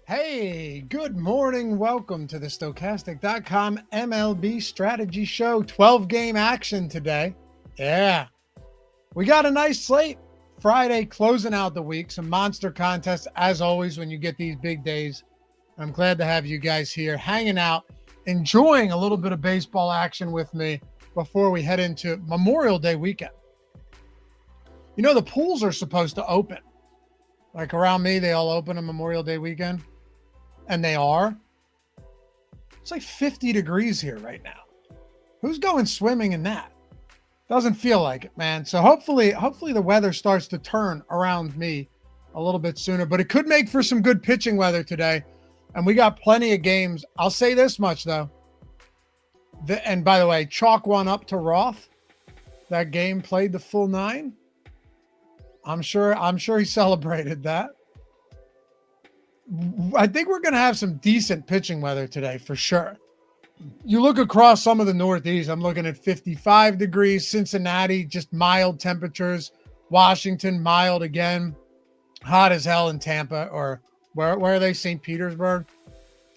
Hey, good morning. Welcome to the Stokastic.com MLB strategy show. 12 game action today. Yeah, we got a nice slate. Friday closing out the week. Some monster contests as always when you get these big days. I'm glad to have you guys here hanging out, enjoying a little bit of baseball action with me before we head into Memorial Day weekend. You know, the pools are supposed to open. Like around me, they all open on Memorial Day weekend. And they are. It's like 50 degrees here right now. Who's going swimming in that? Doesn't feel like it, man. So hopefully the weather starts to turn around me a little bit sooner, but it could make for some good pitching weather today. And we got plenty of games. I'll say this much though. And by the way, chalk one up to Roth. That game played the full 9. I'm sure he celebrated that. I think we're going to have some decent pitching weather today for sure. You look across some of the Northeast, I'm looking at 55 degrees, Cincinnati, just mild temperatures, Washington, mild again, hot as hell in Tampa, or where are they? St. Petersburg?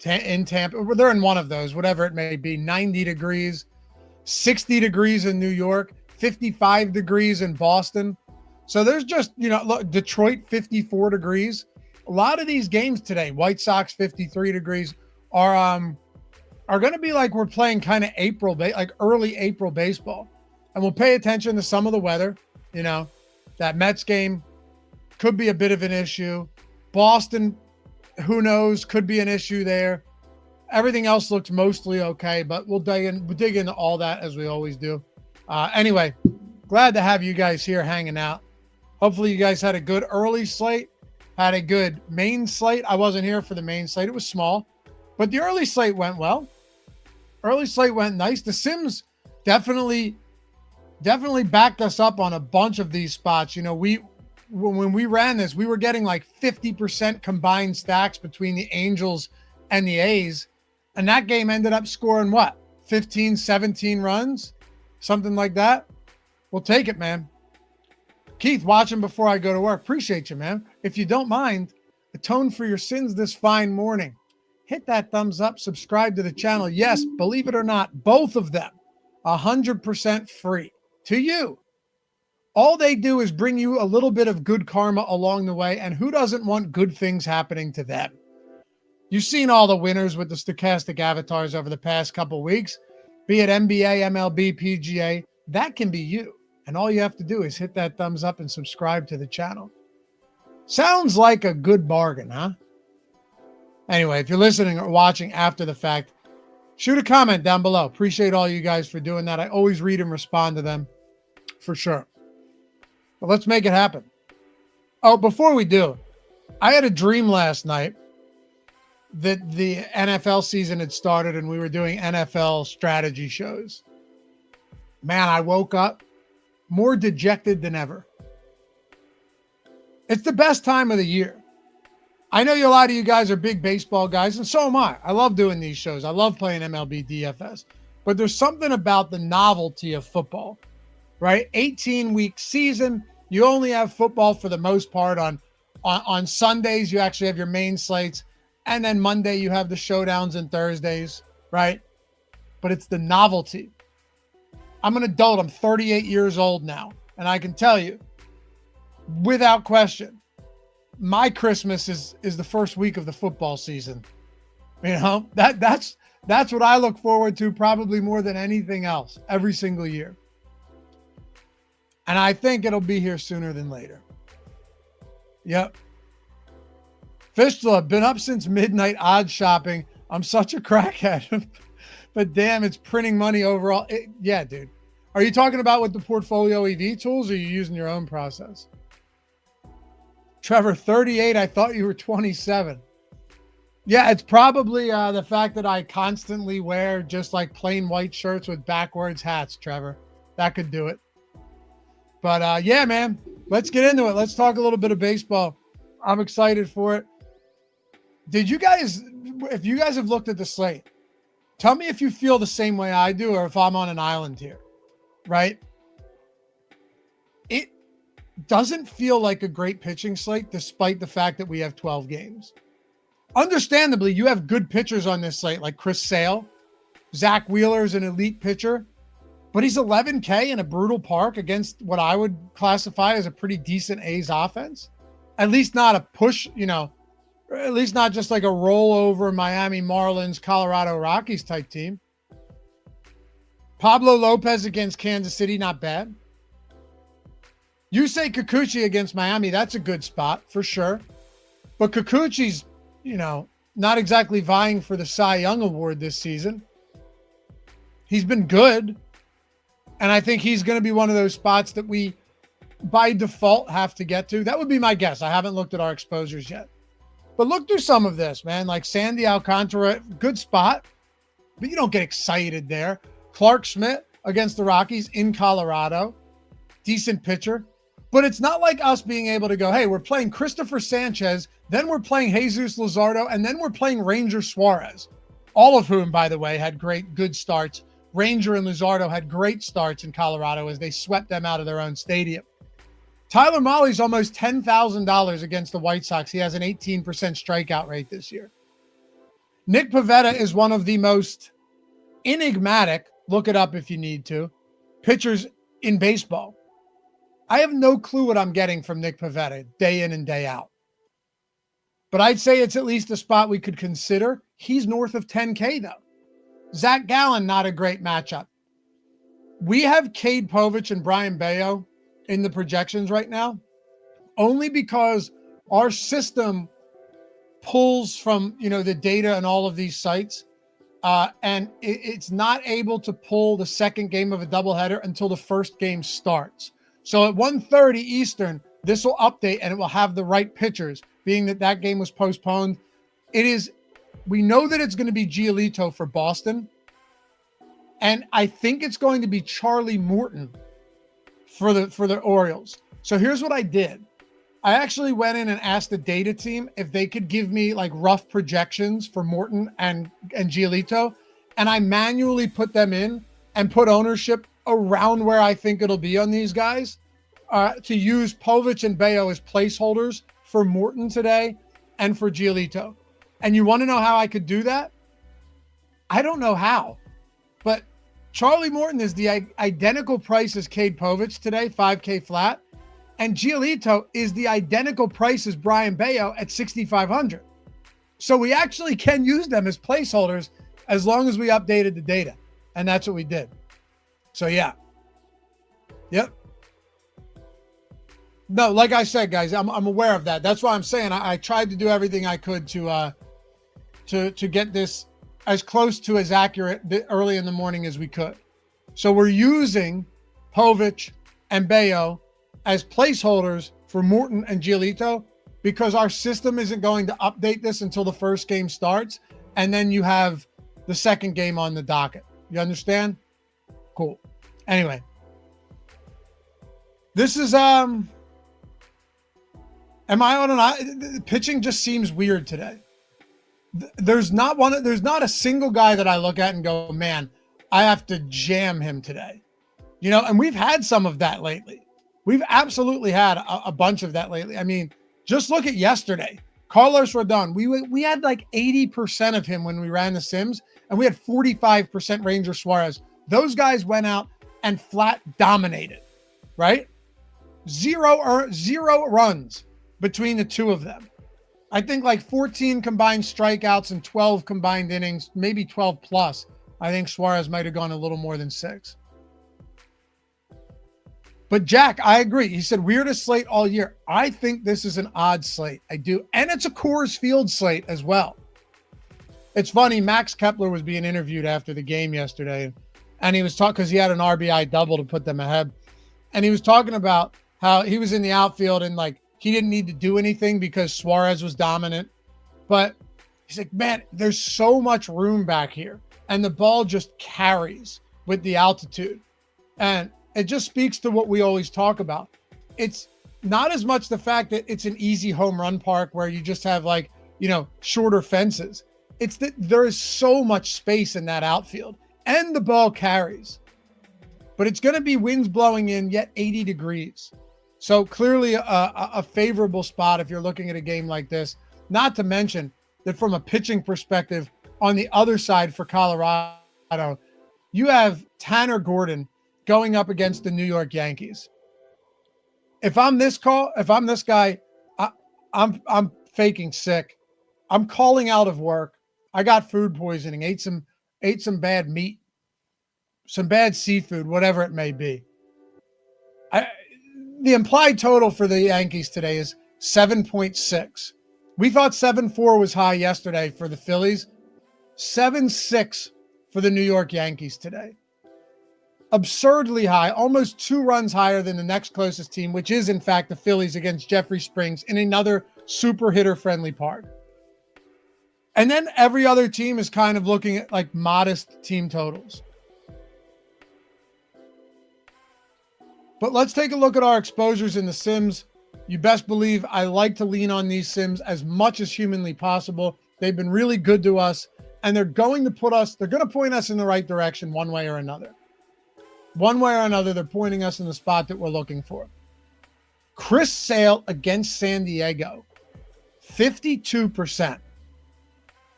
In Tampa. They're in one of those, whatever it may be, 90 degrees, 60 degrees in New York, 55 degrees in Boston. So there's just, look, Detroit, 54 degrees. A lot of these games today, White Sox 53 degrees, are going to be like we're playing kind of like early April baseball. And we'll pay attention to some of the weather. That Mets game could be a bit of an issue. Boston, who knows, could be an issue there. Everything else looks mostly okay, but we'll dig into all that as we always do. Anyway, glad to have you guys here hanging out. Hopefully you guys had a good early slate. Had a good main slate. I wasn't here for the main slate. It was small, but the early slate went well. Early slate went nice. The Sims definitely backed us up on a bunch of these spots. When we ran this, we were getting like 50% combined stacks between the Angels and the A's. And that game ended up scoring what? 15, 17 runs? Something like that. We'll take it, man. Keith, watching before I go to work. Appreciate you, man. If you don't mind, atone for your sins this fine morning. Hit that thumbs up, subscribe to the channel. Yes, believe it or not, both of them, 100% free to you. All they do is bring you a little bit of good karma along the way, and who doesn't want good things happening to them? You've seen all the winners with the stochastic avatars over the past couple weeks, be it NBA, MLB, PGA. That can be you. And all you have to do is hit that thumbs up and subscribe to the channel. Sounds like a good bargain, huh? Anyway, if you're listening or watching after the fact, shoot a comment down below. Appreciate all you guys for doing that. I always read and respond to them for sure. But let's make it happen. Oh, before we do, I had a dream last night that the NFL season had started and we were doing NFL strategy shows. Man, I woke up more dejected than ever. It's the best time of the year. I know a lot of you guys are big baseball guys, and so am I. I love doing these shows. I love playing MLB DFS. But there's something about the novelty of football, right? 18-week season. You only have football for the most part on Sundays. You actually have your main slates. And then Monday you have the showdowns and Thursdays, right? But it's the novelty. I'm an adult. I'm 38 years old now. And I can tell you, without question, my Christmas is the first week of the football season. That's what I look forward to probably more than anything else every single year. And I think it'll be here sooner than later. Yep. Fistula, been up since midnight odds shopping. I'm such a crackhead. But damn, it's printing money overall. Yeah, dude. Are you talking about with the Portfolio EV tools, or are you using your own process? Trevor, 38. I thought you were 27. Yeah, it's probably the fact that I constantly wear just like plain white shirts with backwards hats, Trevor. That could do it. But yeah, man, let's get into it. Let's talk a little bit of baseball. I'm excited for it. If you guys have looked at the slate, tell me if you feel the same way I do or if I'm on an island here, right? It doesn't feel like a great pitching slate despite the fact that we have 12 games. Understandably, you have good pitchers on this slate like Chris Sale. Zach Wheeler is an elite pitcher, but he's 11K in a brutal park against what I would classify as a pretty decent A's offense. At least not a push, or at least not just like a rollover Miami Marlins, Colorado Rockies type team. Pablo Lopez against Kansas City, not bad. Yusei Kikuchi against Miami, that's a good spot for sure. But Kikuchi's, not exactly vying for the Cy Young Award this season. He's been good. And I think he's going to be one of those spots that we, by default, have to get to. That would be my guess. I haven't looked at our exposures yet. But look through some of this, man. Like Sandy Alcantara, good spot. But you don't get excited there. Clark Schmidt against the Rockies in Colorado. Decent pitcher. But it's not like us being able to go, hey, we're playing Christopher Sanchez, then we're playing Jesus Luzardo, and then we're playing Ranger Suarez. All of whom, by the way, had good starts. Ranger and Luzardo had great starts in Colorado as they swept them out of their own stadium. Tyler Mahle's almost $10,000 against the White Sox. He has an 18% strikeout rate this year. Nick Pivetta is one of the most enigmatic, look it up if you need to, pitchers in baseball. I have no clue what I'm getting from Nick Pivetta day in and day out. But I'd say it's at least a spot we could consider. He's north of 10K though. Zach Gallen, not a great matchup. We have Cade Povich and Brian Bayo in the projections right now, only because our system pulls from, the data and all of these sites. And it's not able to pull the second game of a doubleheader until the first game starts. So at 1:30 Eastern, this will update and it will have the right pitchers, being that game was postponed. We know that it's going to be Giolito for Boston. And I think it's going to be Charlie Morton for the Orioles. So here's what I did. I actually went in and asked the data team if they could give me like rough projections for Morton and Giolito. And I manually put them in and put ownership around where I think it'll be on these guys to use Povich and Bayo as placeholders for Morton today and for Giolito. And you want to know how I could do that? I don't know how, but Charlie Morton is the identical price as Cade Povich today, 5K flat. And Giolito is the identical price as Brian Bayo at 6,500. So we actually can use them as placeholders as long as we updated the data. And that's what we did. So yeah. Yep. No, like I said, guys, I'm aware of that. That's why I'm saying I tried to do everything I could to get this as close to as accurate early in the morning as we could. So we're using Povich and Bayo as placeholders for Morton and Giolito because our system isn't going to update this until the first game starts. And then you have the second game on the docket. You understand? Cool. Anyway, this is, am I on an, pitching just seems weird today. There's not a single guy that I look at and go, man, I have to jam him today. And we've had some of that lately. We've absolutely had a bunch of that lately. I mean, just look at yesterday. Carlos Rodon, we had like 80% of him when we ran the Sims, and we had 45% Ranger Suarez. Those guys went out and flat dominated, right? Zero runs between the two of them. I think like 14 combined strikeouts and 12 combined innings, maybe 12 plus. I think Suarez might have gone a little more than 6. But Jack, I agree. He said weirdest slate all year. I think this is an odd slate. I do. And it's a Coors Field slate as well. It's funny. Max Kepler was being interviewed after the game yesterday. And he was talking because he had an RBI double to put them ahead. And he was talking about how he was in the outfield and like he didn't need to do anything because Suarez was dominant. But he's like, man, there's so much room back here. And the ball just carries with the altitude. And it just speaks to what we always talk about. It's not as much the fact that it's an easy home run park where you just have like, shorter fences. It's that there is so much space in that outfield and the ball carries. But it's going to be winds blowing in yet 80 degrees. So clearly a favorable spot if you're looking at a game like this. Not to mention, that from a pitching perspective on the other side for Colorado, you have Tanner Gordon going up against the New York Yankees. If I'm this guy, I'm faking sick. I'm calling out of work. I got food poisoning, ate some bad meat, some bad seafood, whatever it may be. The implied total for the Yankees today is 7.6. We thought 7.4 was high yesterday for the Phillies. 7.6 for the New York Yankees today. Absurdly high, almost 2 runs higher than the next closest team, which is in fact the Phillies against Jeffrey Springs in another super hitter-friendly park. And then every other team is kind of looking at like modest team totals. But let's take a look at our exposures in the Sims. You best believe I like to lean on these Sims as much as humanly possible. They've been really good to us, and they're going to point us in the right direction one way or another. One way or another, they're pointing us in the spot that we're looking for. Chris Sale against San Diego, 52%.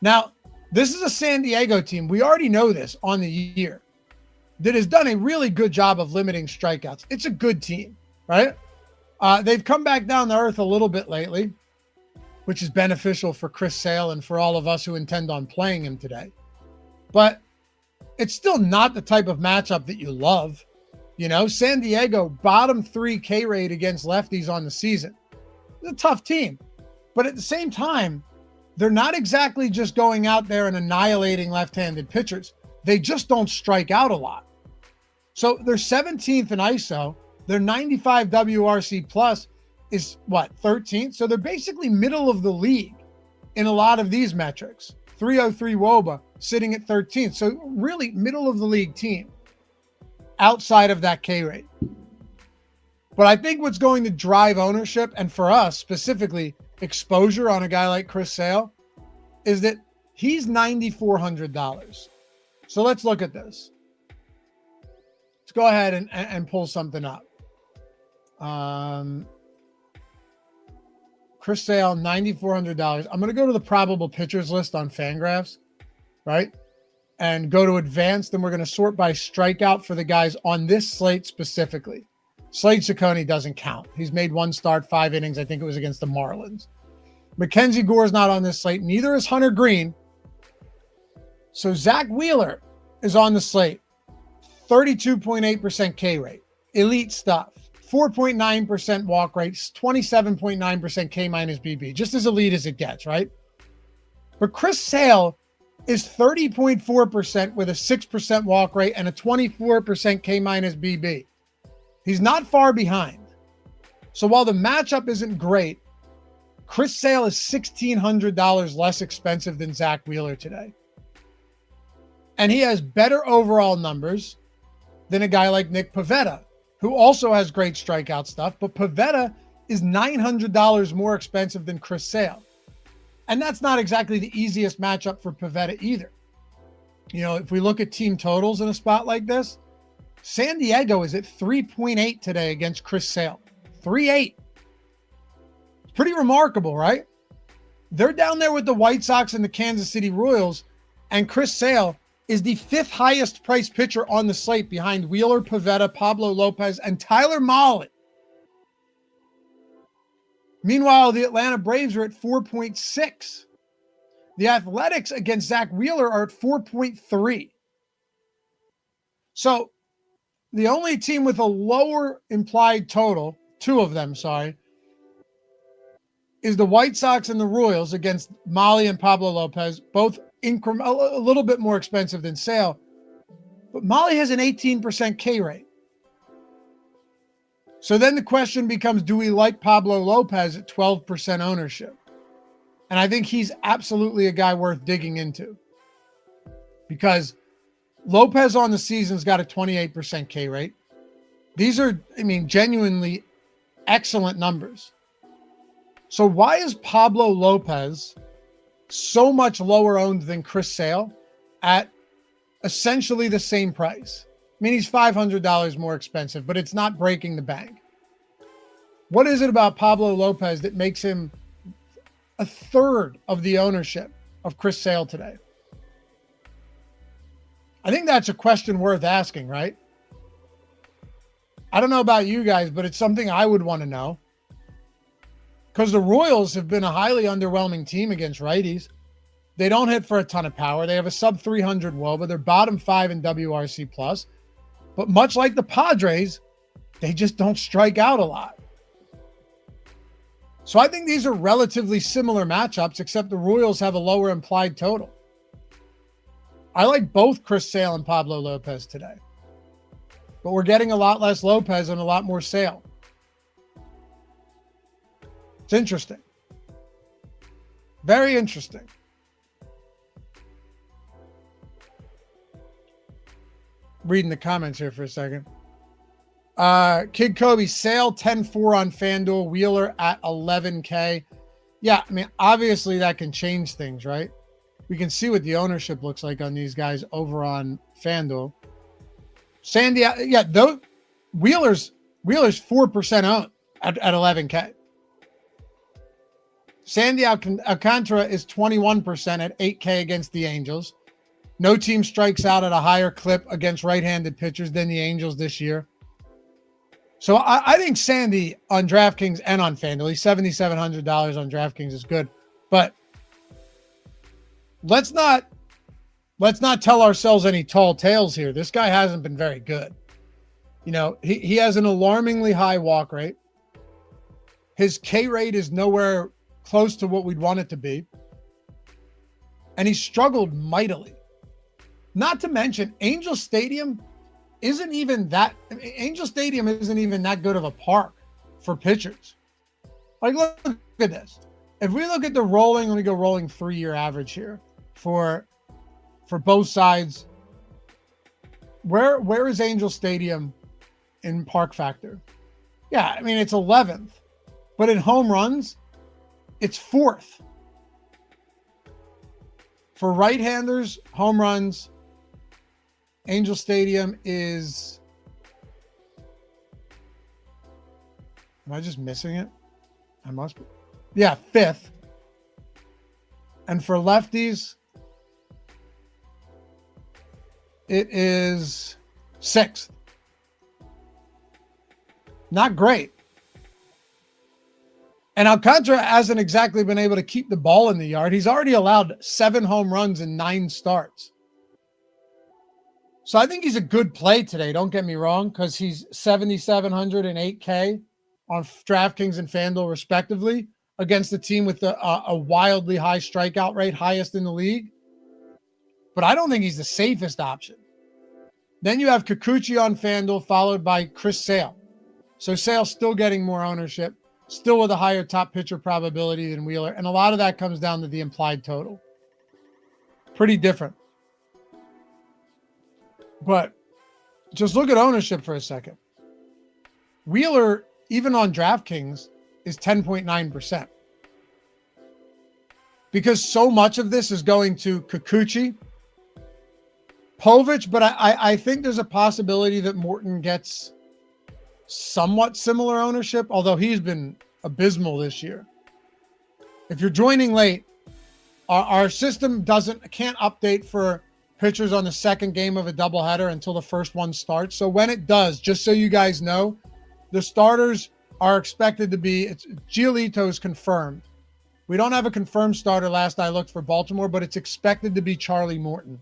Now, this is a San Diego team. We already know this on the year, that has done a really good job of limiting strikeouts. It's a good team, right? They've come back down to earth a little bit lately, which is beneficial for Chris Sale and for all of us who intend on playing him today. But it's still not the type of matchup that you love. You know, San Diego, bottom 3 K rate against lefties on the season. It's a tough team. But at the same time, they're not exactly just going out there and annihilating left-handed pitchers. They just don't strike out a lot. So they're 17th in ISO. Their 95 WRC plus is what, 13th? So they're basically middle of the league in a lot of these metrics. 303 WOBA sitting at 13th. So really middle of the league team outside of that K rate. But I think what's going to drive ownership, and for us specifically exposure on a guy like Chris Sale, is that he's $9,400. So let's look at this. Let's go ahead and pull something up. Chris Sale, $9,400. I'm going to go to the probable pitchers list on Fangraphs, right? And go to advanced, and we're going to sort by strikeout for the guys on this slate specifically. Slade Ciccone doesn't count. He's made 1 start, 5 innings. I think it was against the Marlins. Mackenzie Gore's not on this slate. Neither is Hunter Green. So Zach Wheeler is on the slate. 32.8% K rate. Elite stuff. 4.9% walk rate. 27.9% K minus BB. Just as elite as it gets, right? But Chris Sale is 30.4% with a 6% walk rate and a 24% K minus BB. He's not far behind. So while the matchup isn't great, Chris Sale is $1,600 less expensive than Zach Wheeler today. And he has better overall numbers than a guy like Nick Pivetta, who also has great strikeout stuff, but Pivetta is $900 more expensive than Chris Sale. And that's not exactly the easiest matchup for Pivetta either. You know, if we look at team totals in a spot like this, San Diego is at 3.8 today against Chris Sale. 3.8. Pretty remarkable, right? They're down there with the White Sox and the Kansas City Royals, and Chris Sale is the 5th highest priced pitcher on the slate behind Wheeler, Pivetta, Pablo Lopez, and Tyler Mahle. Meanwhile, the Atlanta Braves are at 4.6. The Athletics against Zach Wheeler are at 4.3. So the only team with a lower implied total, 2 of them, is the White Sox and the Royals against Mahle and Pablo Lopez, both a little bit more expensive than Sale. But Mahle has an 18% K rate. So then the question becomes, do we like Pablo Lopez at 12% ownership? And I think he's absolutely a guy worth digging into. Because Lopez on the season's got a 28% K rate. These are, genuinely excellent numbers. So why is Pablo Lopez so much lower owned than Chris Sale at essentially the same price? He's $500 more expensive, but it's not breaking the bank. What is it about Pablo Lopez that makes him a third of the ownership of Chris Sale today. I think that's a question worth asking, right? I don't know about you guys, but it's something I would want to know. Because the Royals have been a highly underwhelming team against righties. They don't hit for a ton of power. They have a sub 300 WOBA, but they're bottom 5 in WRC plus. But much like the Padres, they just don't strike out a lot. So I think these are relatively similar matchups, except the Royals have a lower implied total. I like both Chris Sale and Pablo Lopez today. But we're getting a lot less Lopez and a lot more Sale. It's interesting. Very interesting. Reading the comments here for a second. Kid Kobe, Sale 10-4 on FanDuel, Wheeler at 11K. Yeah, I mean, obviously that can change things, right? We can see what the ownership looks like on these guys over on FanDuel. Sandy, yeah, those Wheeler's 4% owned at 11K. Sandy Alcantara is 21% at 8K against the Angels. No team strikes out at a higher clip against right-handed pitchers than the Angels this year. So I think Sandy on DraftKings and on FanDuel, he's $7,700 on DraftKings is good. But let's not tell ourselves any tall tales here. This guy hasn't been very good. You know, he has an alarmingly high walk rate. His K rate is nowhere close to what we'd want it to be. And he struggled mightily. Not to mention, Angel Stadium isn't even that good of a park for pitchers. Like, look at this. If we look at the rolling, let me go rolling 3-year average here for both sides. Where is Angel Stadium in park factor? Yeah, I mean, it's 11th. But in home runs, it's 4th. For right-handers, home runs, Angel Stadium is... Am I just missing it? I must be. Yeah, 5th. And for lefties, it is 6th. Not great. And Alcantara hasn't exactly been able to keep the ball in the yard. He's already allowed 7 home runs in 9 starts. So I think he's a good play today. Don't get me wrong, because he's 7,700 and 8K on DraftKings and FanDuel respectively against a team with a wildly high strikeout rate, highest in the league. But I don't think he's the safest option. Then you have Kikuchi on FanDuel followed by Chris Sale. So Sale's still getting more ownership, still with a higher top pitcher probability than Wheeler. And a lot of that comes down to the implied total. Pretty different. But just look at ownership for a second. Wheeler, even on DraftKings, is 10.9%. Because so much of this is going to Kikuchi, Povich, but I think there's a possibility that Morton gets somewhat similar ownership, although he's been abysmal this year. If you're joining late, our system can't update for pitchers on the second game of a doubleheader until the first one starts. So when it does, just so you guys know, the starters are expected to be, Giolito is confirmed. We don't have a confirmed starter last I looked for Baltimore, but it's expected to be Charlie Morton.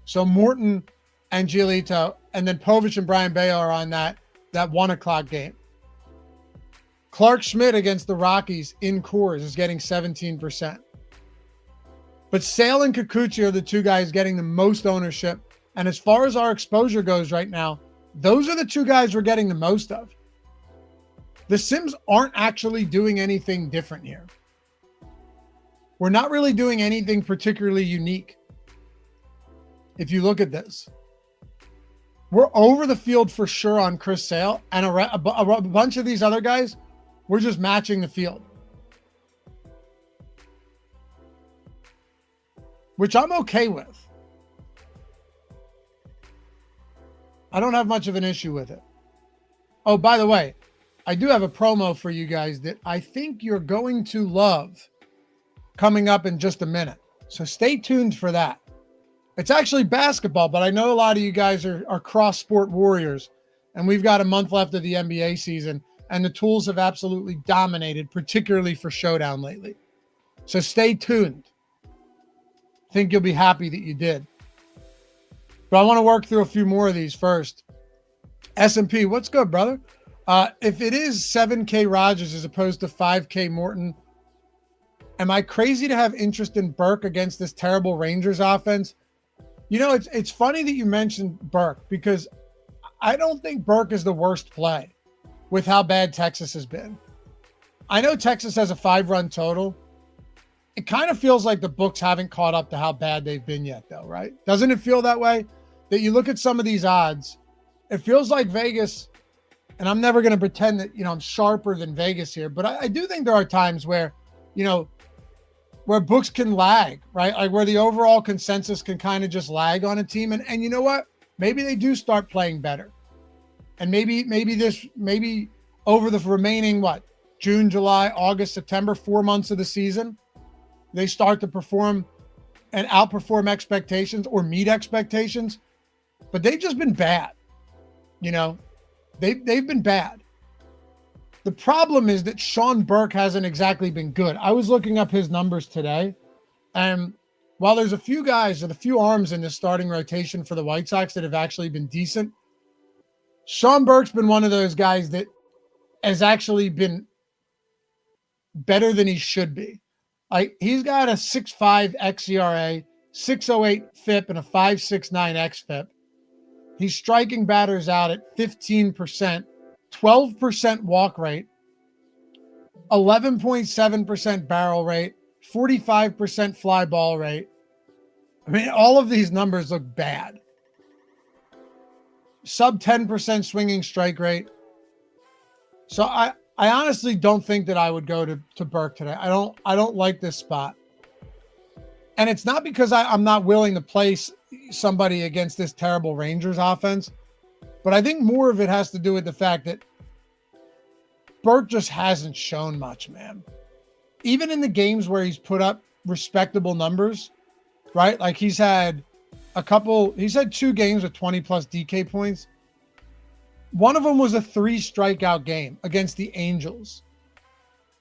So Morton and Giolito, and then Povich and Brian Bayo are on that 1 o'clock game. Clark Schmidt against the Rockies in Coors is getting 17%. But Sale and Kikuchi are the two guys getting the most ownership. And as far as our exposure goes right now, those are the two guys we're getting the most of. The Sims aren't actually doing anything different here. We're not really doing anything particularly unique. If you look at this, we're over the field for sure on Chris Sale, and a bunch of these other guys, we're just matching the field. Which I'm okay with. I don't have much of an issue with it. Oh, by the way, I do have a promo for you guys that I think you're going to love. coming up in just a minute. So stay tuned for that. It's actually basketball, but I know a lot of you guys are cross-sport warriors, and we've got a month left of the NBA season, and the tools have absolutely dominated, particularly for Showdown lately. So stay tuned. I think you'll be happy that you did. But I want to work through a few more of these first. S&P, what's good, brother? If it is 7K Rogers as opposed to 5K Morton, am I crazy to have interest in Burke against this terrible Rangers offense? You know, it's funny that you mentioned Burke, because I don't think Burke is the worst play with how bad Texas has been. I know Texas has a 5-run total. It kind of feels like the books haven't caught up to how bad they've been yet, though, right? Doesn't it feel that way? That you look at some of these odds, it feels like Vegas, and I'm never going to pretend that, I'm sharper than Vegas here, but I do think there are times where, where books can lag, right? Like where the overall consensus can kind of just lag on a team. And you know what? Maybe they do start playing better. And maybe over the remaining, June, July, August, September, 4 months of the season, they start to perform and outperform expectations or meet expectations. But they've just been bad. They've been bad. The problem is that Sean Burke hasn't exactly been good. I was looking up his numbers today, and while there's a few guys and a few arms in the starting rotation for the White Sox that have actually been decent, Sean Burke's been one of those guys that has actually been better than he should be. Like, he's got a 6.5 xERA, 6.08 FIP, and a 5.69 xFIP. He's striking batters out at 15%, 12% walk rate, 11.7% barrel rate, 45% fly ball rate. I mean, all of these numbers look bad. Sub 10% swinging strike rate. So I honestly don't think that I would go to Burke today. I don't like this spot. And it's not because I'm not willing to place somebody against this terrible Rangers offense, but I think more of it has to do with the fact that Burke just hasn't shown much, man. Even in the games where he's put up respectable numbers, right? Like he's had 2 games with 20 plus DK points. One of them was a 3 strikeout game against the Angels.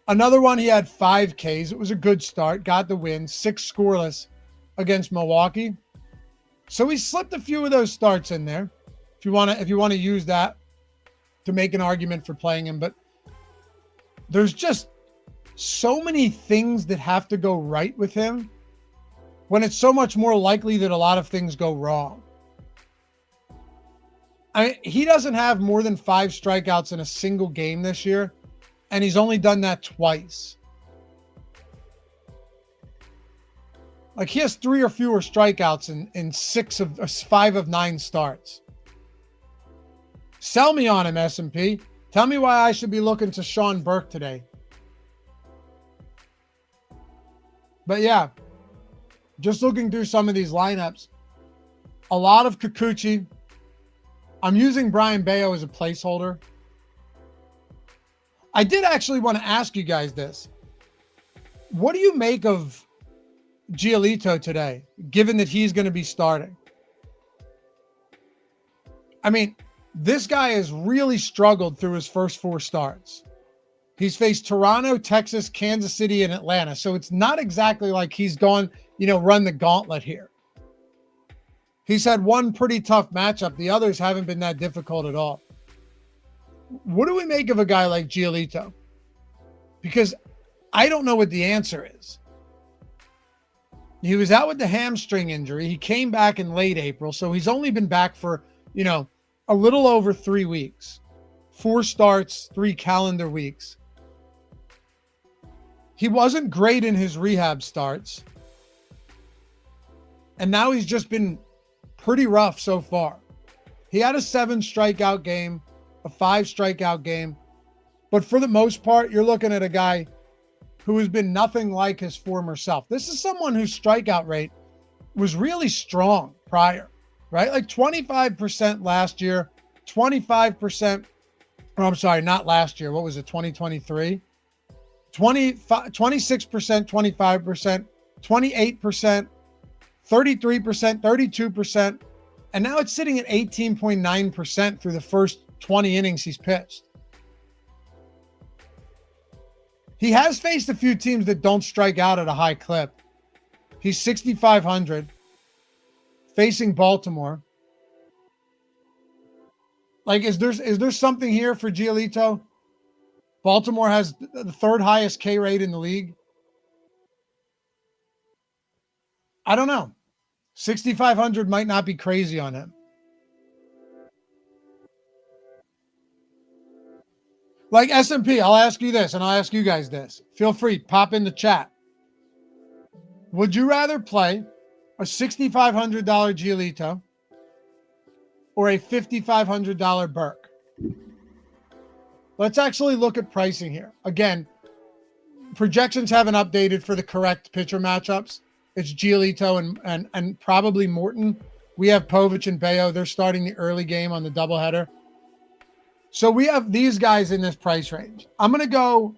Another one, he had 5 Ks. It was a good start, got the win, 6 scoreless against Milwaukee. So he slipped a few of those starts in there. If you want to use that to make an argument for playing him, but there's just so many things that have to go right with him when it's so much more likely that a lot of things go wrong. I mean, he doesn't have more than 5 strikeouts in a single game this year, and he's only done that twice. Like, he has 3 or fewer strikeouts in 5 of 9 starts. Sell me on him, S&P. Tell me why I should be looking to Sean Burke today. But yeah, just looking through some of these lineups, a lot of Kikuchi. I'm using Brian Bayo as a placeholder. I did actually want to ask you guys this. What do you make of Giolito today, given that he's going to be starting? I mean, this guy has really struggled through his first 4 starts. He's faced Toronto, Texas, Kansas City, and Atlanta. So it's not exactly like he's gone, run the gauntlet here. He's had one pretty tough matchup. The others haven't been that difficult at all. What do we make of a guy like Giolito? Because I don't know what the answer is. He was out with the hamstring injury. He came back in late April. So he's only been back for, a little over 3 weeks. 4 starts, 3 calendar weeks. He wasn't great in his rehab starts. And now he's just been pretty rough so far. He had a 7 strikeout game, a 5 strikeout game. But for the most part, you're looking at a guy who has been nothing like his former self. This is someone whose strikeout rate was really strong prior, right? Like 25% last year, 25%. Oh, I'm sorry, not last year. What was it, 2023? 26%, 25%, 28%, 33%, 32%, and now it's sitting at 18.9% through the first 20 innings he's pitched. He has faced a few teams that don't strike out at a high clip. He's 6,500, facing Baltimore. Like, is there something here for Giolito? Baltimore has the third highest K rate in the league. I don't know. 6,500 might not be crazy on him. Like S&P, I'll ask you this, and I'll ask you guys this. Feel free, pop in the chat. Would you rather play a $6,500 Giolito or a $5,500 Burke? Let's actually look at pricing here. Again, projections haven't updated for the correct pitcher matchups. It's Giolito and probably Morton. We have Povich and Bayo. They're starting the early game on the doubleheader. So we have these guys in this price range. I'm gonna go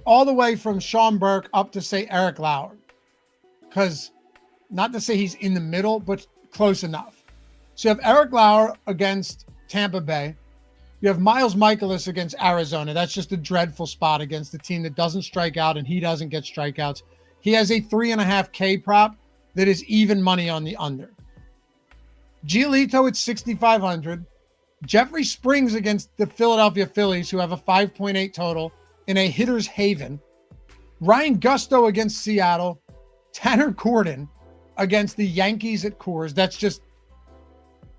all the way from Sean Burke up to, say, Eric Lauer. Because not to say he's in the middle, but close enough. So you have Eric Lauer against Tampa Bay. You have Miles Mikolas against Arizona. That's just a dreadful spot against a team that doesn't strike out, and he doesn't get strikeouts. He has a 3.5K prop that is even money on the under. Giolito at 6,500. Jeffrey Springs against the Philadelphia Phillies, who have a 5.8 total in a hitter's haven. Ryan Gusto against Seattle. Tanner Corden against the Yankees at Coors.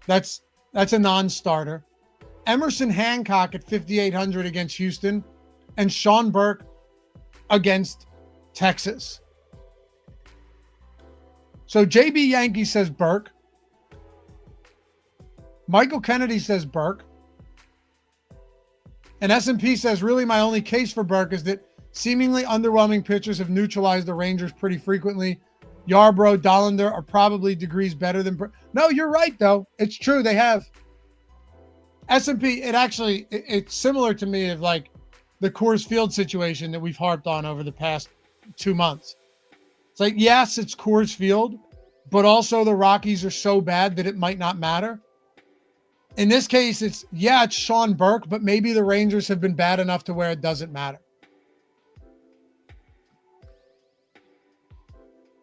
That's a non-starter. Emerson Hancock at 5,800 against Houston, and Sean Burke against Texas. So JB Yankee says Burke. Michael Kennedy says Burke. And S&P says, really my only case for Burke is that seemingly underwhelming pitchers have neutralized the Rangers pretty frequently. Yarbrough, Dollander are probably degrees better than Burke. No, you're right, though. It's true. They have. S&P, it's similar to me of like the Coors Field situation that we've harped on over the past 2 months. It's like, yes, it's Coors Field, but also the Rockies are so bad that it might not matter. In this case, it's Sean Burke, but maybe the Rangers have been bad enough to where it doesn't matter.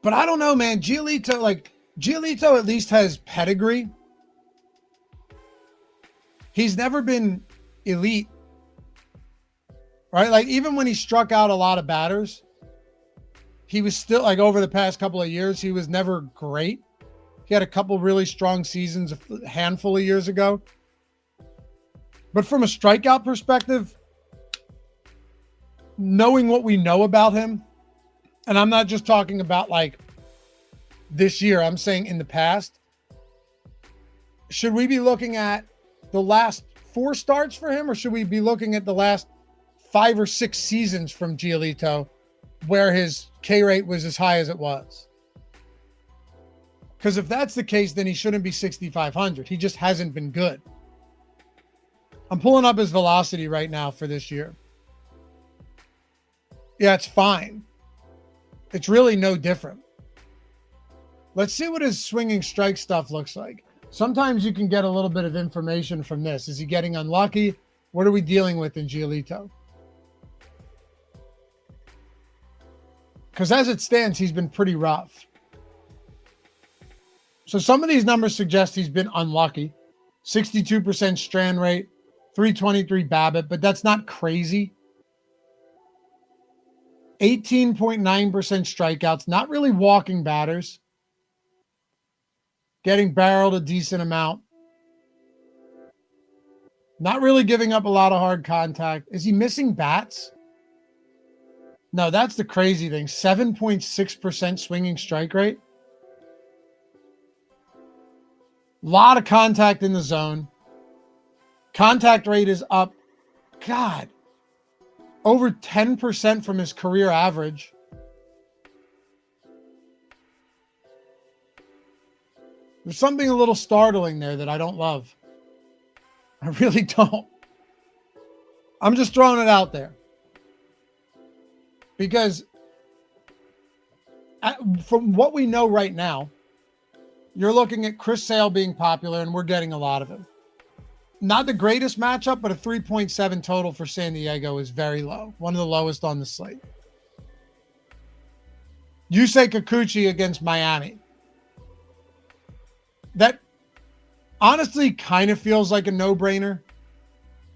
But I don't know, man. Giolito at least has pedigree. He's never been elite, right? Like, even when he struck out a lot of batters, he was still, like, over the past couple of years, he was never great. He had a couple really strong seasons a handful of years ago. But from a strikeout perspective, knowing what we know about him, and I'm not just talking about like this year, I'm saying in the past, should we be looking at the last 4 starts for him, or should we be looking at the last 5 or 6 seasons from Giolito where his K rate was as high as it was? Because if that's the case, then he shouldn't be 6,500. He just hasn't been good. I'm pulling up his velocity right now for this year. Yeah, it's fine. It's really no different. Let's see what his swinging strike stuff looks like. Sometimes you can get a little bit of information from this. Is he getting unlucky? What are we dealing with in Giolito? Because as it stands, he's been pretty rough. So some of these numbers suggest he's been unlucky. 62% strand rate, 323 BABIP, but that's not crazy. 18.9% strikeouts, not really walking batters. Getting barreled a decent amount. Not really giving up a lot of hard contact. Is he missing bats? No, that's the crazy thing. 7.6% swinging strike rate. A lot of contact in the zone. Contact rate is up, God, over 10% from his career average. There's something a little startling there that I don't love. I really don't. I'm just throwing it out there. Because from what we know right now, you're looking at Chris Sale being popular, and we're getting a lot of him. Not the greatest matchup, but a 3.7 total for San Diego is very low. One of the lowest on the slate. Yusei Kikuchi against Miami. That honestly kind of feels like a no-brainer.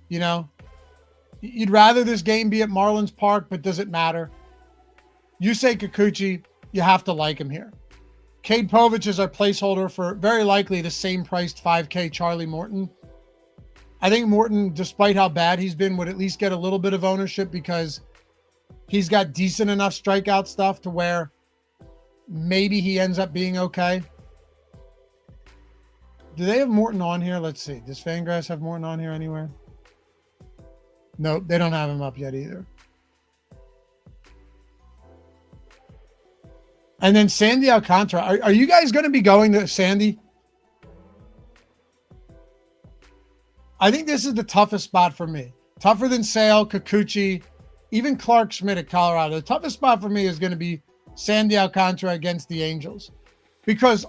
You know, you'd rather this game be at Marlins Park, but does it matter? Yusei Kikuchi, you have to like him here. Cade Povich is our placeholder for very likely the same priced 5K Charlie Morton. I think Morton, despite how bad he's been, would at least get a little bit of ownership because he's got decent enough strikeout stuff to where maybe he ends up being okay. Do they have Morton on here? Let's see. Does Fangraphs have Morton on here anywhere? Nope, they don't have him up yet either. And then Sandy Alcantara. Are you guys going to be going to Sandy? I think this is the toughest spot for me. Tougher than Sale, Kikuchi, even Clark Schmidt at Colorado. The toughest spot for me is going to be Sandy Alcantara against the Angels. Because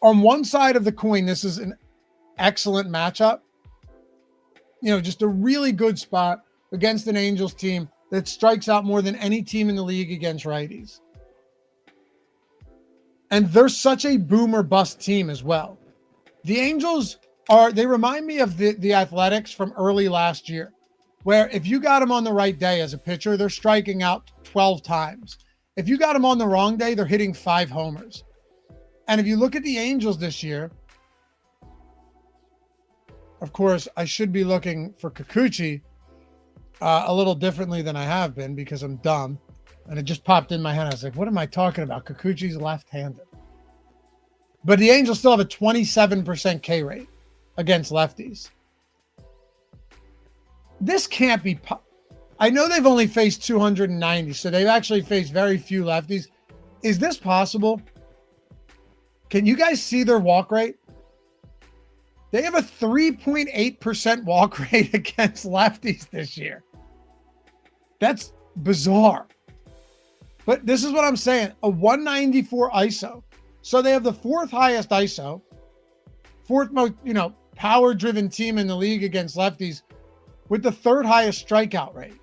on one side of the coin, this is an excellent matchup. You know, just a really good spot against an Angels team that strikes out more than any team in the league against righties. And they're such a boomer bust team as well. The Angels they remind me of the Athletics from early last year, where if you got them on the right day as a pitcher, they're striking out 12 times. If you got them on the wrong day, they're hitting 5 homers. And if you look at the Angels this year, of course, I should be looking for Kikuchi a little differently than I have been because I'm dumb. And it just popped in my head. I was like, what am I talking about? Kikuchi's left-handed. But the Angels still have a 27% K rate against lefties. This can't be... I know they've only faced 290, so they've actually faced very few lefties. Is this possible? Can you guys see their walk rate? They have a 3.8% walk rate against lefties this year. That's bizarre. But this is what I'm saying. A 194 ISO. So they have the 4th highest ISO. 4th most, power-driven team in the league against lefties with the 3rd highest strikeout rate.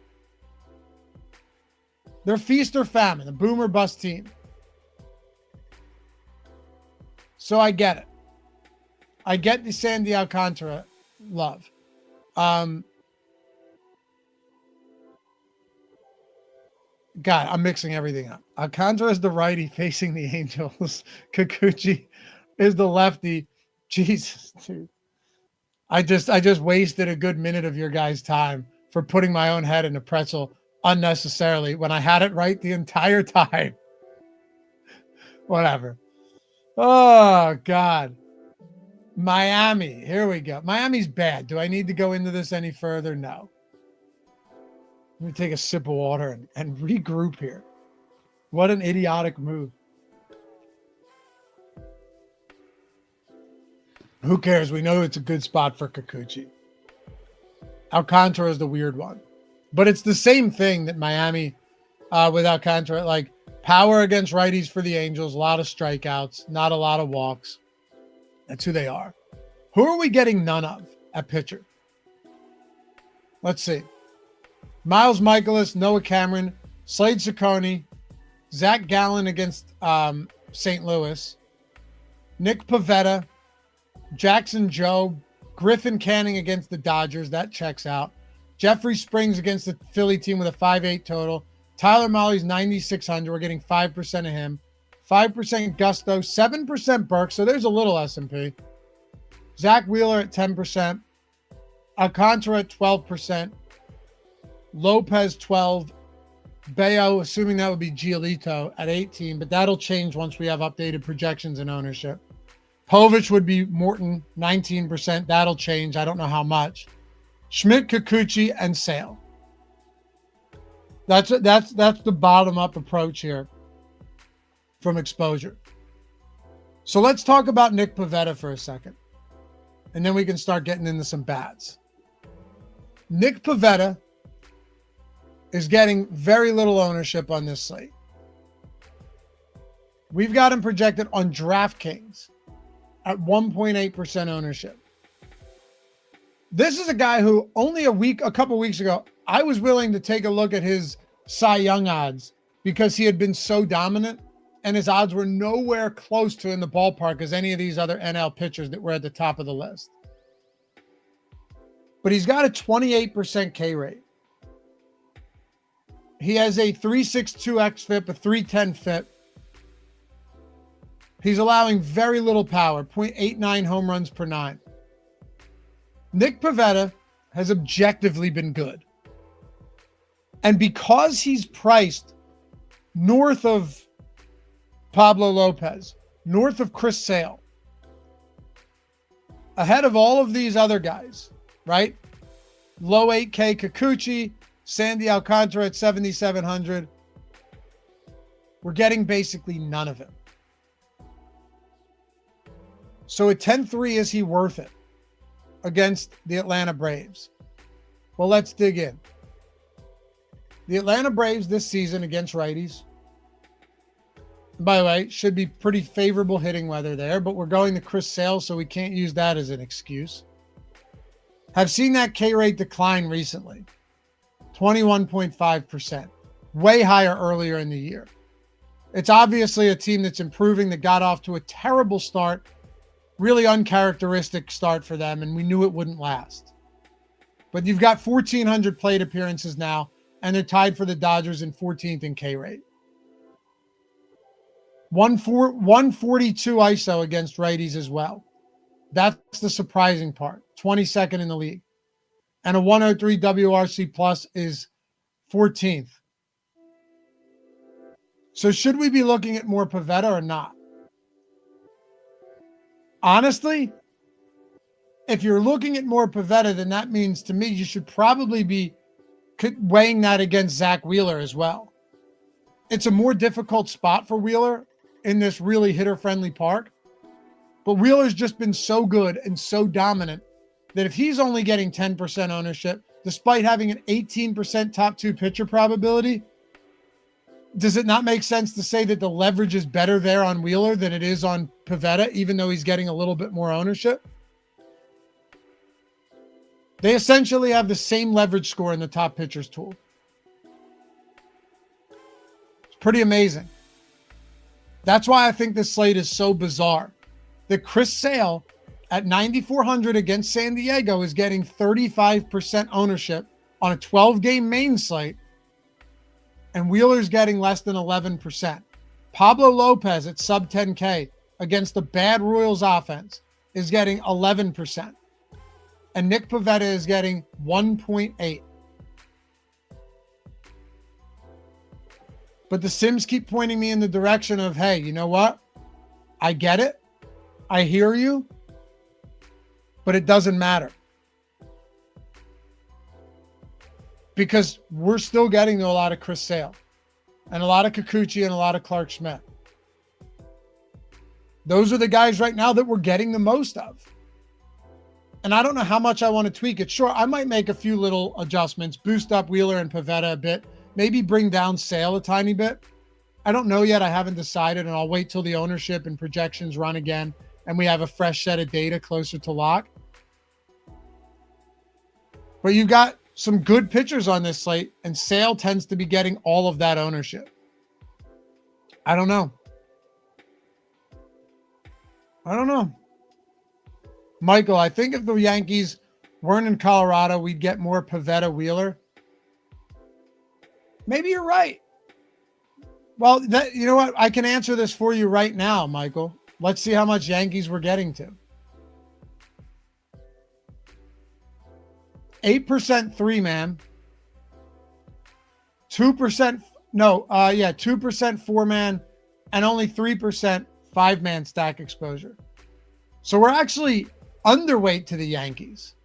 They're feast or famine, a boomer bust team. So I get it. I get the Sandy Alcantara love. God, I'm mixing everything up. Alcantara is the righty facing the Angels. Kikuchi is the lefty. Jesus, dude. I just wasted a good minute of your guys' time for putting my own head in a pretzel unnecessarily when I had it right the entire time. Whatever. Oh, God. Miami. Here we go. Miami's bad. Do I need to go into this any further? No. Let me take a sip of water and regroup here. What an idiotic move. Who cares? We know it's a good spot for Kikuchi. Alcantara is the weird one. But it's the same thing that Miami with Alcantara. Like power against righties for the Angels. A lot of strikeouts. Not a lot of walks. That's who they are. Who are we getting none of at pitcher? Let's see. Miles Michaelis, Noah Cameron, Slade Ciccone, Zach Gallen against St. Louis, Nick Pivetta, Jackson Jobe, Griffin Canning against the Dodgers. That checks out. Jeffrey Springs against the Philly team with a 5.8 total. Tyler Mahle's 9,600. We're getting 5% of him. 5% Gusto, 7% Burke. So there's a little S&P. Zach Wheeler at 10%. Alcantara at 12%. Lopez 12. Bayo, assuming that would be Giolito at 18, but that'll change once we have updated projections and ownership. Povich would be Morton, 19%. That'll change. I don't know how much. Schmidt, Kikuchi, and Sale. That's the bottom-up approach here from exposure. So let's talk about Nick Pivetta for a second, and then we can start getting into some bats. Nick Pivetta is getting very little ownership on this slate. We've got him projected on DraftKings at 1.8% ownership. This is a guy who only a couple weeks ago, I was willing to take a look at his Cy Young odds because he had been so dominant and his odds were nowhere close to in the ballpark as any of these other NL pitchers that were at the top of the list. But he's got a 28% K rate. He has a 3.62 xFIP, a 3.10 FIP. He's allowing very little power, 0.89 home runs per nine. Nick Pivetta has objectively been good. And because he's priced north of Pablo Lopez, north of Chris Sale, ahead of all of these other guys, right? Low 8K Kikuchi, Sandy Alcantara at 7,700. We're getting basically none of him. So at 10-3, is he worth it against the Atlanta Braves? Well, let's dig in. The Atlanta Braves this season against righties, by the way, should be pretty favorable hitting weather there, but we're going to Chris Sale, so we can't use that as an excuse. Have seen that K rate decline recently, 21.5%, way higher earlier in the year. It's obviously a team that's improving, that got off to a terrible start, really uncharacteristic start for them, and we knew it wouldn't last. But you've got 1,400 plate appearances now, and they're tied for the Dodgers in 14th in K rate. 142 ISO against righties as well. That's the surprising part. 22nd in the league. And a 103 WRC plus is 14th. So should we be looking at more Pivetta or not? Honestly, if you're looking at more Pivetta, then that means to me you should probably be weighing that against Zach Wheeler as well. It's a more difficult spot for Wheeler in this really hitter-friendly park. But Wheeler's just been so good and so dominant that if he's only getting 10% ownership, despite having an 18% top two pitcher probability, does it not make sense to say that the leverage is better there on Wheeler than it is on Pivetta, even though he's getting a little bit more ownership? They essentially have the same leverage score in the top pitchers tool. It's pretty amazing. That's why I think this slate is so bizarre. That Chris Sale at 9,400 against San Diego is getting 35% ownership on a 12-game main slate, and Wheeler's getting less than 11%. Pablo Lopez at sub 10K against the bad Royals offense is getting 11%. And Nick Pivetta is getting 1.8. But the Sims keep pointing me in the direction of, hey, you know what? I get it. I hear you. But it doesn't matter. Because we're still getting to a lot of Chris Sale. And a lot of Kikuchi and a lot of Clark Schmidt. Those are the guys right now that we're getting the most of. And I don't know how much I want to tweak it. Sure, I might make a few little adjustments, boost up Wheeler and Pivetta a bit, maybe bring down Sale a tiny bit. I don't know yet. I haven't decided, and I'll wait till the ownership and projections run again and we have a fresh set of data closer to lock. But you've got some good pitchers on this slate, and Sale tends to be getting all of that ownership. I don't know. Michael, I think if the Yankees weren't in Colorado, we'd get more Pivetta Wheeler. Maybe you're right. Well, you know what? I can answer this for you right now, Michael. Let's see how much Yankees we're getting to. 8% three-man. 2%, 2% four-man, and only 3% five-man stack exposure. So we're actually underweight to the Yankees.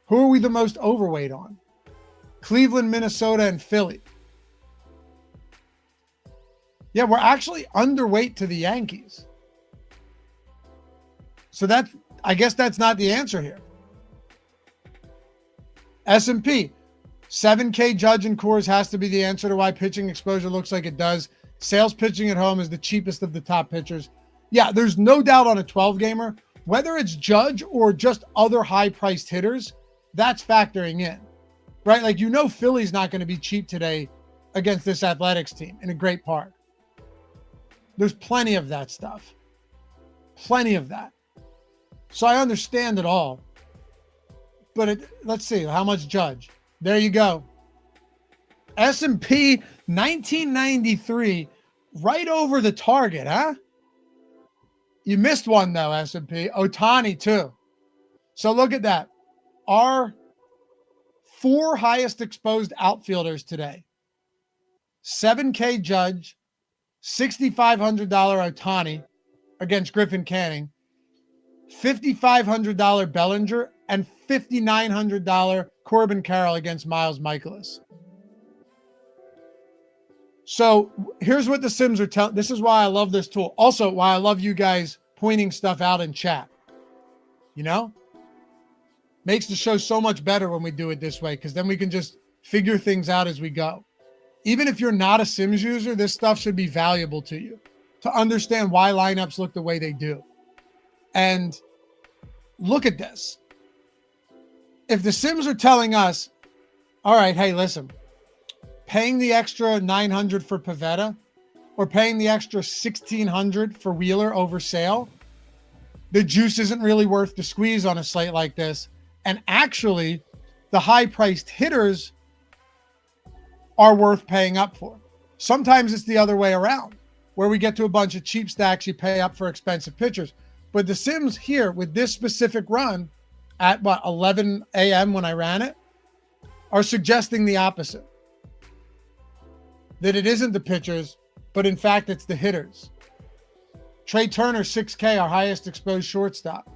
Who are we the most overweight on? Cleveland, Minnesota, and Philly. Yeah, we're actually underweight to the Yankees. So I guess that's not the answer here. S&P, 7K Judge and Coors has to be the answer to why pitching exposure looks like it does. Sales pitching at home is the cheapest of the top pitchers. Yeah, there's no doubt on a 12-gamer, whether it's Judge or just other high-priced hitters, that's factoring in, right? Like, you know Philly's not going to be cheap today against this Athletics team in a great park. There's plenty of that stuff. Plenty of that. So I understand it all. But let's see, how much Judge? There you go. S&P 1993, right over the target, huh? You missed one, though, S&P. Ohtani, too. So look at that. Our 4 highest exposed outfielders today. 7K Judge, $6,500 Ohtani against Griffin Canning, $5,500 Bellinger, and $5,900 Corbin Carroll against Miles Michaelis. So here's what the Sims are telling. This is why I love this tool. Also, why I love you guys pointing stuff out in chat. You know? Makes the show so much better when we do it this way, because then we can just figure things out as we go. Even if you're not a Sims user, this stuff should be valuable to you to understand why lineups look the way they do. And look at this. If the Sims are telling us, all right, hey, listen, paying the extra $900 for Pivetta or paying the extra $1,600 for Wheeler over Sale, the juice isn't really worth the squeeze on a slate like this. And actually, the high-priced hitters are worth paying up for. Sometimes it's the other way around, where we get to a bunch of cheap stacks, you pay up for expensive pitchers. But the Sims here with this specific run at 11 a.m. when I ran it are suggesting the opposite. That it isn't the pitchers, but in fact, it's the hitters. Trey Turner, 6K, our highest exposed shortstop.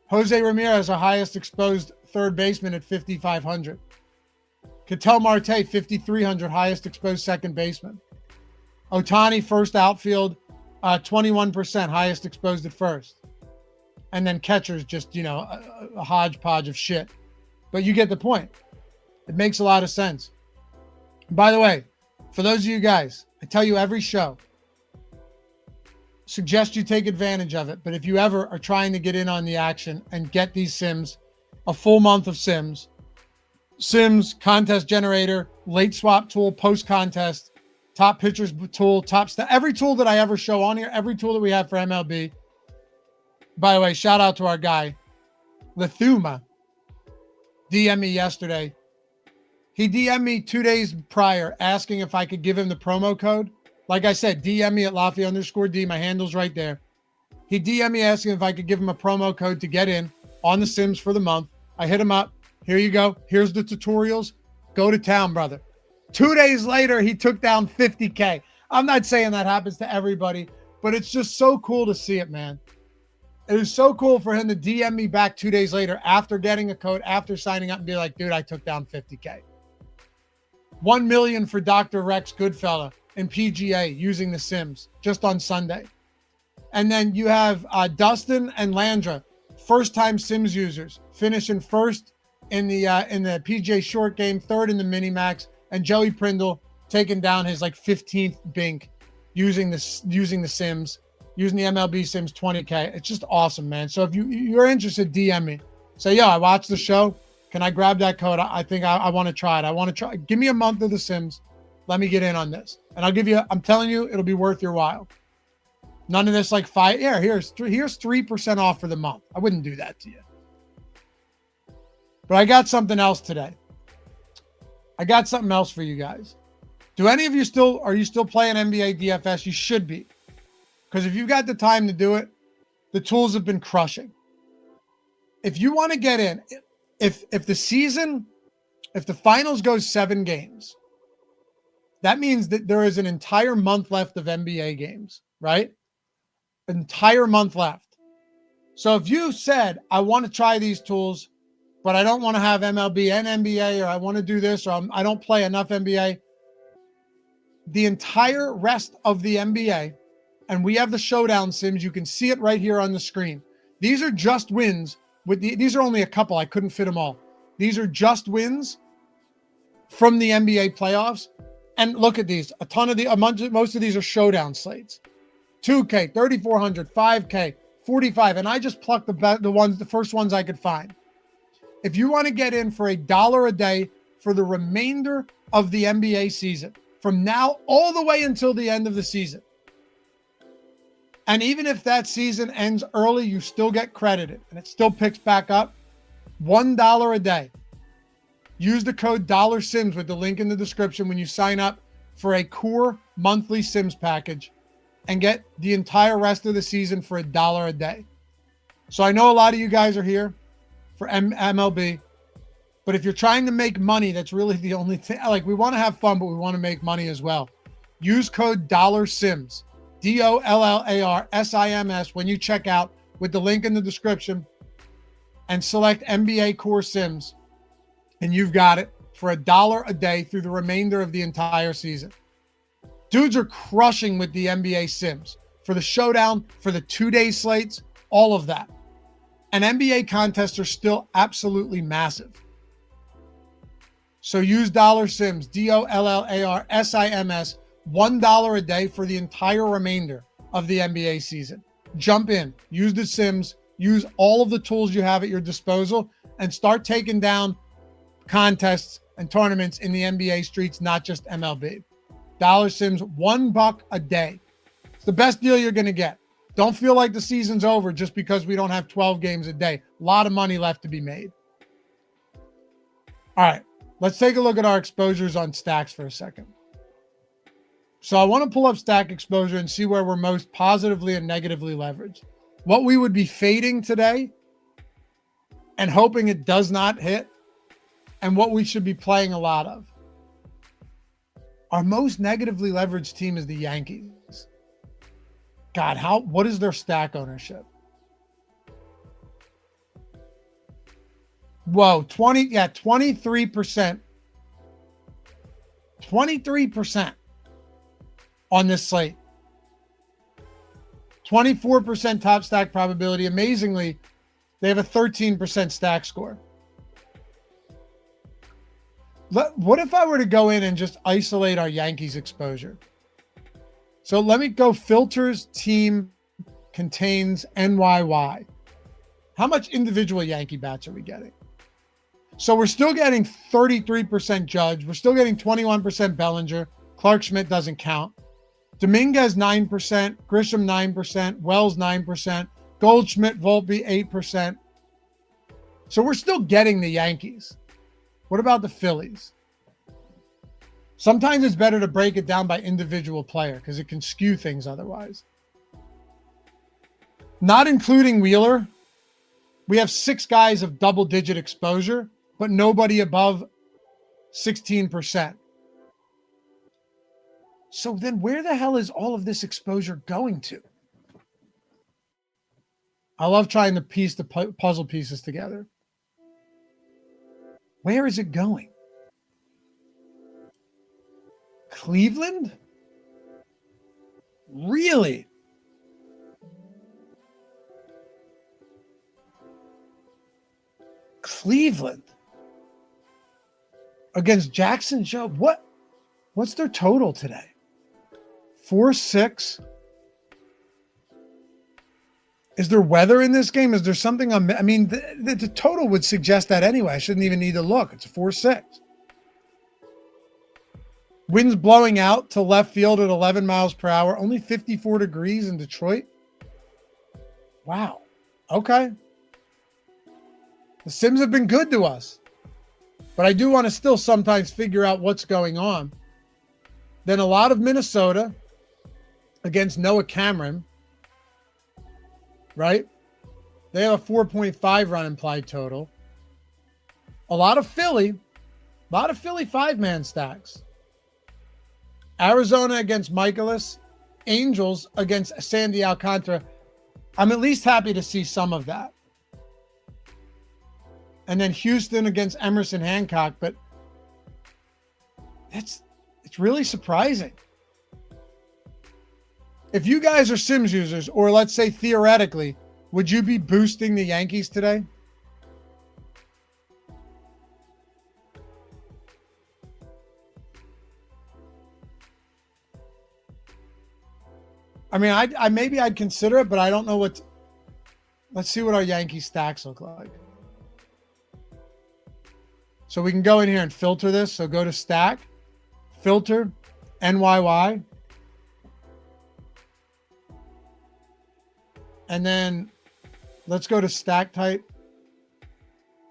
Jose Ramirez, our highest exposed third baseman at 5,500. Ketel Marte, 5,300, highest exposed second baseman. Ohtani, first outfield, 21%, highest exposed at first. And then catchers, just, you know, a hodgepodge of shit. But you get the point. It makes a lot of sense. By the way, for those of you guys, I tell you every show, suggest you take advantage of it. But if you ever are trying to get in on the action and get these Sims, a full month of Sims, contest generator, late swap tool, post contest, top pitchers tool, every tool that I ever show on here, every tool that we have for MLB. By the way, shout out to our guy, Lithuma, DM me yesterday. He DM'd me 2 days prior asking if I could give him the promo code. Like I said, DM me at Laffy_D. My handle's right there. He DM'd me asking if I could give him a promo code to get in on the Sims for the month. I hit him up. Here you go. Here's the tutorials. Go to town, brother. 2 days later, he took down 50K. I'm not saying that happens to everybody, but it's just so cool to see it, man. It was so cool for him to DM me back 2 days later after getting a code, after signing up, and be like, dude, I took down 50K. 1 million for Dr. Rex Goodfella in PGA using the Sims just on Sunday. And then you have Dustin and Landra, first-time Sims users, finishing first in the PGA short game, third in the mini max, and Joey Prindle taking down his like 15th bink using the Sims, using the MLB Sims 20K. It's just awesome, man. So if you're interested, DM me. Say, yo, I watched the show. Can I grab that code? I think I want to try it. I want to try. Give me a month of the Sims. Let me get in on this. And I'll give you, I'm telling you, it'll be worth your while. None of this like five. Yeah, here's 3% off for the month. I wouldn't do that to you. But I got something else today. I got something else for you guys. Do any of you are you still playing NBA DFS? You should be. Because if you've got the time to do it, the tools have been crushing. If you want to get in, if the finals goes 7 games, that means that there is an entire month left of NBA games, right? Entire month left. So if you said, I want to try these tools, but I don't want to have MLB and NBA, or I want to do this, or I don't play enough NBA, the entire rest of the NBA, and we have the showdown Sims, you can see it right here on the screen. These are just wins. These are only a couple. I couldn't fit them all. These are just wins from the NBA playoffs. And look at these. Most of these are showdown slates. 2K, 3,400, 5K, 45. And I just plucked the first ones I could find. If you want to get in for $1 a day for the remainder of the NBA season, from now all the way until the end of the season, and even if that season ends early, you still get credited and it still picks back up, $1 a day. Use the code $SIMS with the link in the description when you sign up for a core monthly Sims package and get the entire rest of the season for $1 a day. So I know a lot of you guys are here for MLB, but if you're trying to make money, that's really the only thing. Like, we want to have fun, but we want to make money as well. Use code $SIMS, DOLLARSIMS, when you check out with the link in the description and select NBA Core Sims, and you've got it for $1 a day through the remainder of the entire season. Dudes are crushing with the NBA Sims for the showdown, for the 2-day slates, all of that. And NBA contests are still absolutely massive. So use $SIMS, DOLLARSIMS, $1 a day for the entire remainder of the NBA season. Jump in, use the Sims, use all of the tools you have at your disposal, and start taking down contests and tournaments in the NBA streets, not just MLB. $SIMS, $1 a day. It's the best deal you're going to get. Don't feel like the season's over just because we don't have 12 games a day. A lot of money left to be made. All right, let's take a look at our exposures on stacks for a second. So I want to pull up stack exposure and see where we're most positively and negatively leveraged. What we would be fading today and hoping it does not hit, and what we should be playing a lot of. Our most negatively leveraged team is the Yankees. God, what is their stack ownership? Whoa, 23%. 23% on this slate. 24% top stack probability. Amazingly, they have a 13% stack score. What if I were to go in and just isolate our Yankees exposure? So let me go filters, team, contains, NYY. How much individual Yankee bats are we getting? So we're still getting 33% Judge. We're still getting 21% Bellinger. Clark Schmidt doesn't count. Dominguez 9%, Grisham 9%, Wells 9%, Goldschmidt, Volpe 8%. So we're still getting the Yankees. What about the Phillies? Sometimes it's better to break it down by individual player because it can skew things otherwise. Not including Wheeler, we have 6 guys of double-digit exposure, but nobody above 16%. So then where the hell is all of this exposure going to? I love trying to piece the puzzle pieces together. Where is it going? Cleveland? Really? Cleveland against Jackson Joe. What's their total today? 4-6. Is there weather in this game? Is there something the total would suggest that anyway. I shouldn't even need to look. It's a 4-6. Winds blowing out to left field at 11 miles per hour. Only 54 degrees in Detroit. Wow. Okay. The Sims have been good to us. But I do want to still sometimes figure out what's going on. Then a lot of Minnesota against Noah Cameron. Right? They have a 4.5 run implied total. A lot of Philly 5-man stacks. Arizona against Michaelis. Angels against Sandy Alcantara. I'm at least happy to see some of that. And then Houston against Emerson Hancock, but it's really surprising. If you guys are Sims users, or let's say theoretically, would you be boosting the Yankees today? I mean, maybe I'd consider it, but I don't know what. Let's see what our Yankee stacks look like. So we can go in here and filter this. So go to stack, filter, NYY. And then let's go to stack type.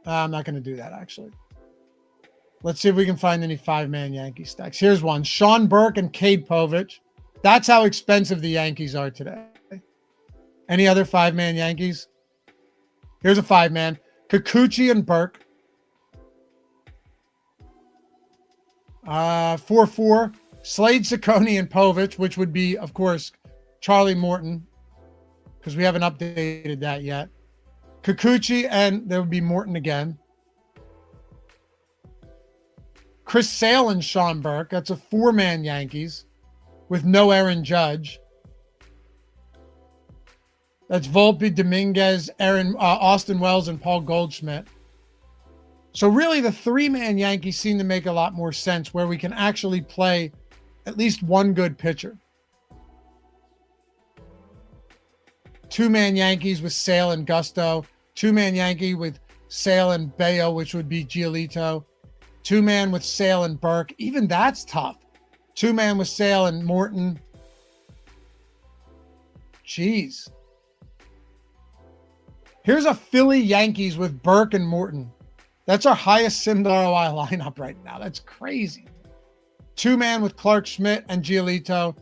I'm not going to do that, actually. Let's see if we can find any 5-man Yankee stacks. Here's one. Sean Burke and Cade Povich. That's how expensive the Yankees are today. Any other 5-man Yankees? Here's a 5-man. Kikuchi and Burke. 4-4. Slade, Ciccone, and Povich, which would be, of course, Charlie Morton, because we haven't updated that yet. Kikuchi, and there would be Morton again. Chris Sale and Sean Burke. That's a 4-man Yankees with no Aaron Judge. That's Volpe, Dominguez, Austin Wells, and Paul Goldschmidt. So really the 3-man Yankees seem to make a lot more sense, where we can actually play at least one good pitcher. 2-man Yankees with Sale and Gusto. 2-man Yankee with Sale and Bayo, which would be Giolito. 2-man with Sale and Burke. Even that's tough. 2-man with Sale and Morton. Jeez. Here's a Philly Yankees with Burke and Morton. That's our highest sim ROI lineup right now. That's crazy. 2-man with Clark Schmidt and Giolito.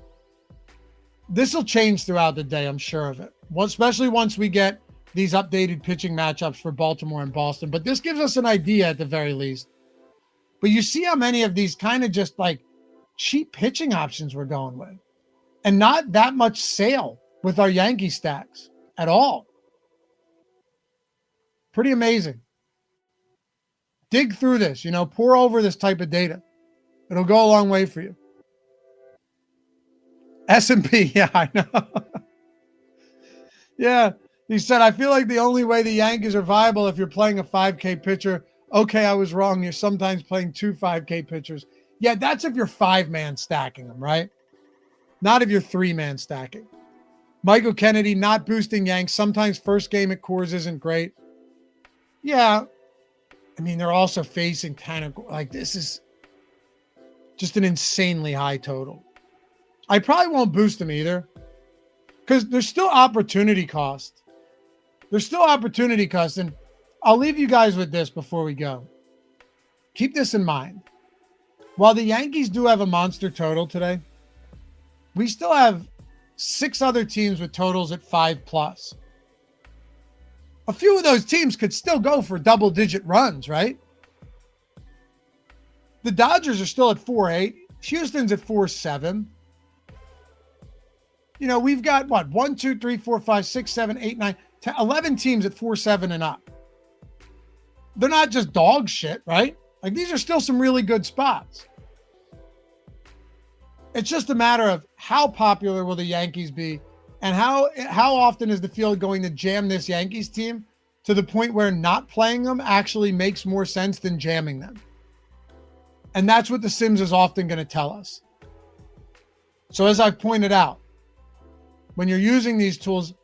This will change throughout the day, I'm sure of it. Especially once we get these updated pitching matchups for Baltimore and Boston. But this gives us an idea at the very least. But you see how many of these kind of just like cheap pitching options we're going with. And not that much Sale with our Yankee stacks at all. Pretty amazing. Dig through this, pour over this type of data. It'll go a long way for you. S&P, yeah, I know. Yeah, he said, I feel like the only way the Yankees are viable if you're playing a 5K pitcher. Okay, I was wrong. You're sometimes playing 2 5K pitchers. Yeah, that's if you're 5-man stacking them, right? Not if you're 3-man stacking. Michael Kennedy, not boosting Yanks. Sometimes first game at Coors isn't great. Yeah, I mean, they're also facing kind of like, this is just an insanely high total. I probably won't boost them either, because there's still opportunity cost. There's still opportunity cost. And I'll leave you guys with this before we go. Keep this in mind. While the Yankees do have a monster total today, we still have 6 other teams with totals at 5+. A few of those teams could still go for double-digit runs, right? The Dodgers are still at 4.8. Houston's at 4.7. We've got, 1, 2, 3, 4, 5, 6, 7, 8, 9, 10, 11 teams at 4.7 and up. They're not just dog shit, right? Like, these are still some really good spots. It's just a matter of how popular will the Yankees be, and how often is the field going to jam this Yankees team to the point where not playing them actually makes more sense than jamming them. And that's what the Sims is often going to tell us. So as I've pointed out, when you're using these tools,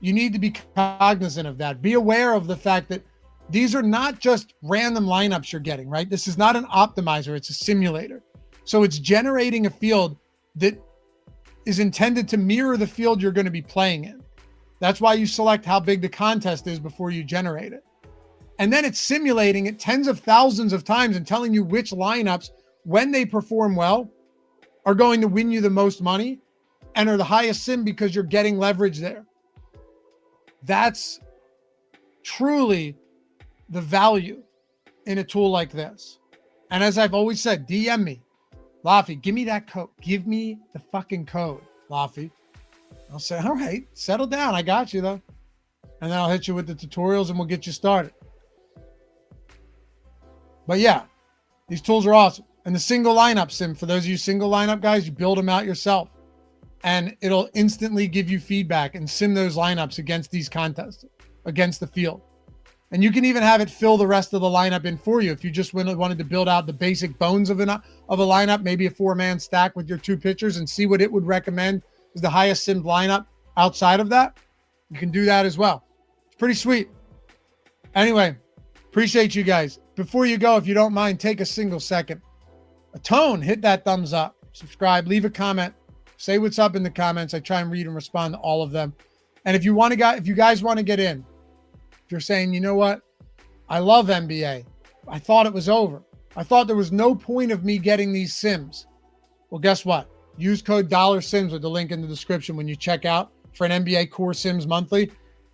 you need to be cognizant of that. Be aware of the fact that these are not just random lineups you're getting, right? This is not an optimizer. It's a simulator. So it's generating a field that is intended to mirror the field you're going to be playing in. That's why you select how big the contest is before you generate it. And then it's simulating it tens of thousands of times and telling you which lineups, when they perform well, are going to win you the most money and are the highest sim because you're getting leverage there. That's truly the value in a tool like this. And as I've always said, DM me. Laffy, give me that code. Give me the fucking code, Laffy. I'll say, all right, settle down. I got you, though. And then I'll hit you with the tutorials and we'll get you started. But yeah, these tools are awesome. And the single lineup sim, for those of you single lineup guys, you build them out yourself. And it'll instantly give you feedback and sim those lineups against these contests, against the field. And you can even have it fill the rest of the lineup in for you if you just wanted to build out the basic bones of a lineup, maybe a 4-man stack with your 2 pitchers, and see what it would recommend is the highest simmed lineup outside of that. You can do that as well. It's pretty sweet. Anyway, appreciate you guys. Before you go, if you don't mind, take a single second. Hit that thumbs up, subscribe, leave a comment, say what's up in the comments. I try and read and respond to all of them. And if you guys want to get in, if you're saying, you know what, I love NBA. I thought it was over. I thought there was no point of me getting these sims. Well, guess what? Use code $sims with the link in the description when you check out for an NBA Core Sims monthly,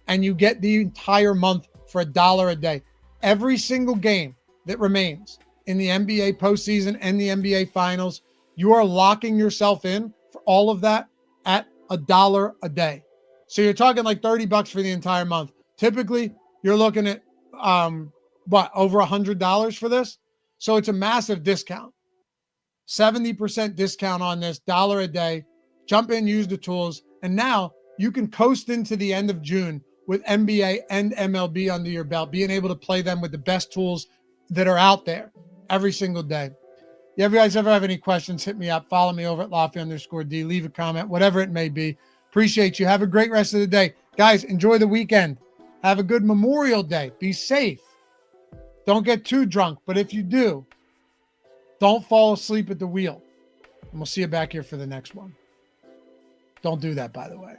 and you get the entire month for $1 a day. Every single game that remains in the NBA postseason and the NBA finals, you are locking yourself in for all of that at $1 a day. So you're talking like $30 for the entire month. Typically, you're looking at over $100 for this. So it's a massive discount. 70% discount on this, $1 a day. Jump in, use the tools, and now you can coast into the end of June with NBA and MLB under your belt, being able to play them with the best tools that are out there every single day. If you guys ever have any questions, hit me up. Follow me over at Lofty_D. Leave a comment, whatever it may be. Appreciate you. Have a great rest of the day. Guys, enjoy the weekend. Have a good Memorial Day. Be safe. Don't get too drunk, but if you do, don't fall asleep at the wheel. And we'll see you back here for the next one. Don't do that, by the way.